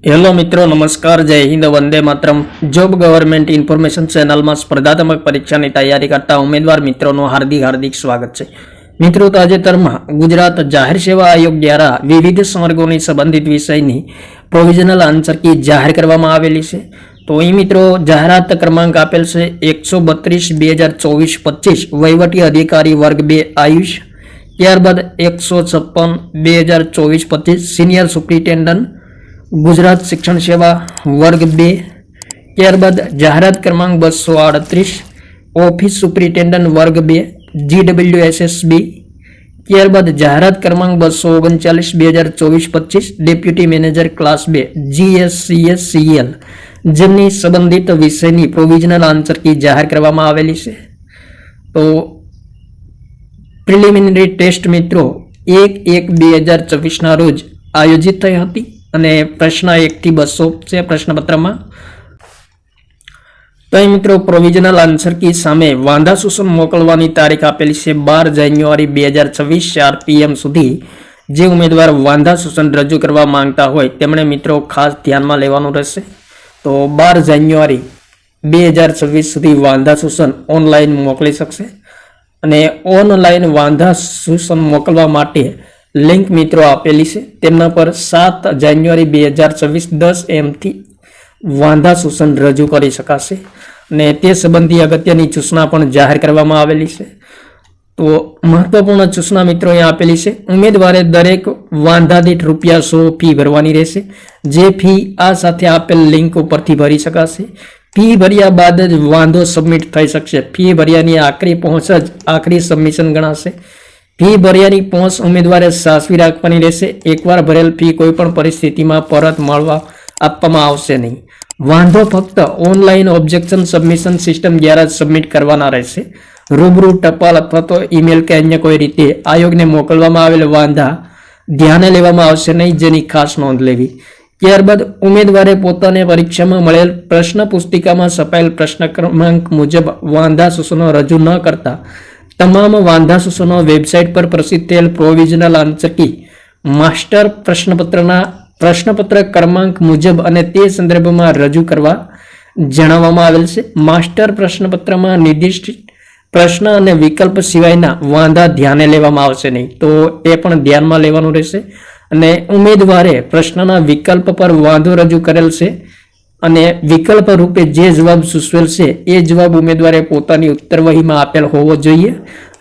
Hello મિત્રો, નમસ્કાર, જય Hind, Vande Mataram. Job government information ચેનલમાં સ્પર્ધાત્મક પરીક્ષાની તૈયારી કરતા ઉમેદવાર મિત્રોનું હાર્દિક સ્વાગત છે. મિત્રો, તાજેતરમાં ગુજરાત જાહેર સેવા આયોગ દ્વારા વિવિધ સંવર્ગોની સંબંધિત વિષયની પ્રોવિઝનલ આન્સર કી જાહેર કરવામાં આવેલી છે. તો અહીં મિત્રો જાહેરાત ક્રમાંક આપેલ છે 132/2024-25 વહીવટી અધિકારી વર્ગ 2 આયુષ. ત્યારબાદ 156/2024-25 સિનિયર સુપ્રિન્ટેન્ડન્ટ ગુજરાત શિક્ષણ સેવા વર્ગ 2. ત્યારબાદ જાહેરાત ક્રમાંક 238 ઓફિસ સુપ્રિન્ટેન્ડન્ટ વર્ગ 2 GWSSB. ત્યારબાદ જાહેરાત ક્રમાંક 239/2024-25 ડેપ્યુટી મેનેજર ક્લાસ 2 GSCSCL જેમની સંબંધિત વિષયની પ્રોવિઝનલ આન્સર કી જાહેર કરવામાં આવેલી છે. તો પ્રિલિમિનરી ટેસ્ટ મિત્રો 1/1/2024 ના રોજ આયોજિત થઈ હતી અને પ્રશ્ન 1 થી 200 છે પ્રશ્નપત્રમાં. તો અહીં મિત્રો પ્રોવિઝનલ આન્સર કી સામે વાંધા સૂચન મોકલવાની તારીખ આપેલી છે 12 જાન્યુઆરી 2024 4 PM સુધી. જે ઉમેદવાર વાંધા સૂચન રજૂ કરવા માંગતા હોય તેમણે મિત્રો ખાસ ધ્યાનમાં લેવાનું રહેશે. તો 12 જાન્યુઆરી 2024 સુધી વાંધા સૂચન ઓનલાઈન મોકલી શકશે અને ઓનલાઈન વાંધા સૂચન મોકલવા માટે લિંક મિત્રો આપેલી છે. તેમના પર 7 જાન્યુઆરી 2024 10 AM થી વાંધા સૂચન રજૂ કરી શકાશે અને તે સંબંધી અગત્યની સૂચના પણ જાહેર કરવામાં આવેલી છે. તો મહત્વપૂર્ણ સૂચના મિત્રો અહીંયા આપેલી છે. ઉમેદવારે દરેક વાંધા દીઠ ₹100 ફી ભરવાની રહેશે. જે ફી આ સાથે આપેલ લિંક ઉપરથી ભરી શકાશે. ફી ભર્યા બાદ જ વાંધો સબમિટ થઈ શકશે. ફી ભર્યાની આખરી પહોંચ જ આખરી સબમિશન ગણાશે. ફી ભર્યાની પહોંચ ઉમેદવારે સાચવી રાખવાની રહેશે. એકવાર ભરેલ ફી કોઈપણ પરિસ્થિતિમાં પરત આપવામાં આવશે નહીં. વાંધો ફક્ત ઓનલાઈન ઓબ્જેક્શન સબમિશન સિસ્ટમ દ્વારા સબમિટ કરવાના રહેશે. રૂબરૂ ટપાલ અથવા તો ઈમેલ કે અન્ય કોઈ રીતે આયોગને મોકલવામાં આવેલ વાંધા ધ્યાને લેવામાં આવશે નહીં, જેની ખાસ નોંધ લેવી. ત્યારબાદ ઉમેદવારે પોતાને પરીક્ષામાં મળેલ પ્રશ્ન પુસ્તિકામાં છપાયેલ પ્રશ્ન ક્રમાંક મુજબ વાંધા સૂચનો રજૂ ન કરતા તમામ વાંધા સૂચનો વેબસાઇટ પર પ્રસિદ્ધ થયેલ પ્રોવિઝનલ આન્સર કી માસ્ટર પ્રશ્નપત્ર ક્રમાંક મુજબ અને તે સંદર્ભમાં રજૂ કરવા જણાવવામાં આવેલ છે. માસ્ટર પ્રશ્નપત્રમાં નિર્દિષ્ટ પ્રશ્ન અને વિકલ્પ સિવાયના વાંધા ધ્યાને લેવામાં આવશે નહીં. તો એ પણ ધ્યાનમાં લેવાનું રહેશે. અને ઉમેદવારે પ્રશ્નના વિકલ્પ પર વાંધો રજૂ કરેલ છે અને વિકલ્પ રૂપે જે જવાબ સૂચવેલ છે એ જવાબ ઉમેદવારે પોતાની ઉત્તરવહીમાં આપેલ હોવો જોઈએ.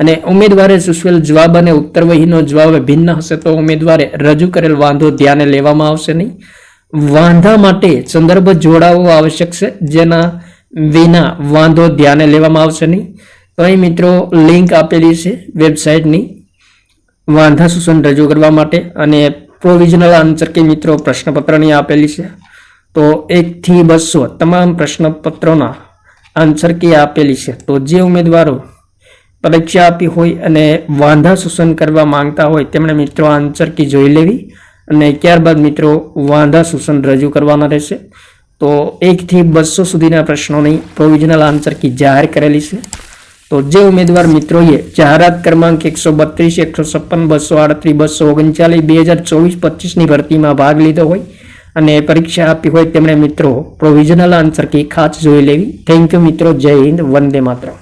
અને ઉમેદવારે સૂચવેલ જવાબ અને ઉત્તરવહીનો જવાબ ભિન્ન હશે તો ઉમેદવારે રજૂ કરેલ વાંધો ધ્યાને લેવામાં આવશે નહીં. વાંધા માટે સંદર્ભ જોડાવો આવશ્યક છે, જેના વિના વાંધો ધ્યાને લેવામાં આવશે નહીં. તો અહીં મિત્રો લિંક આપેલી છે વેબસાઇટની વાંધા સૂચન રજૂ કરવા માટે અને પ્રોવિઝનલ આન્સર કી મિત્રો પ્રશ્નપત્રની આપેલી છે. તો 1 થી 200 તમામ પ્રશ્નપત્રોના આન્સર કી આપેલી છે. તો જે ઉમેદવારો પરીક્ષા આપી હોય અને વાંધા સૂચન કરવા માંગતા હોય તેમણે મિત્રો આન્સર કી જોઈ લેવી અને ત્યારબાદ મિત્રો વાંધા સૂચન રજૂ કરવાના રહેશે. તો 1 થી 200 સુધીના પ્રશ્નોની પ્રોવિઝનલ આન્સર કી જાહેર કરેલી છે. તો જે ઉમેદવાર મિત્રોએ જાહેરાત ક્રમાંક 132, 156, 238, 239 2024-25ની ભરતીમાં ભાગ લીધો હોય અને પરીક્ષા આપી હોય તેમણે મિત્રો પ્રોવિઝનલ આન્સર કી ખાસ જોઈ લેવી. થેન્ક યુ મિત્રો. જય હિન્દ, વંદે માતરમ.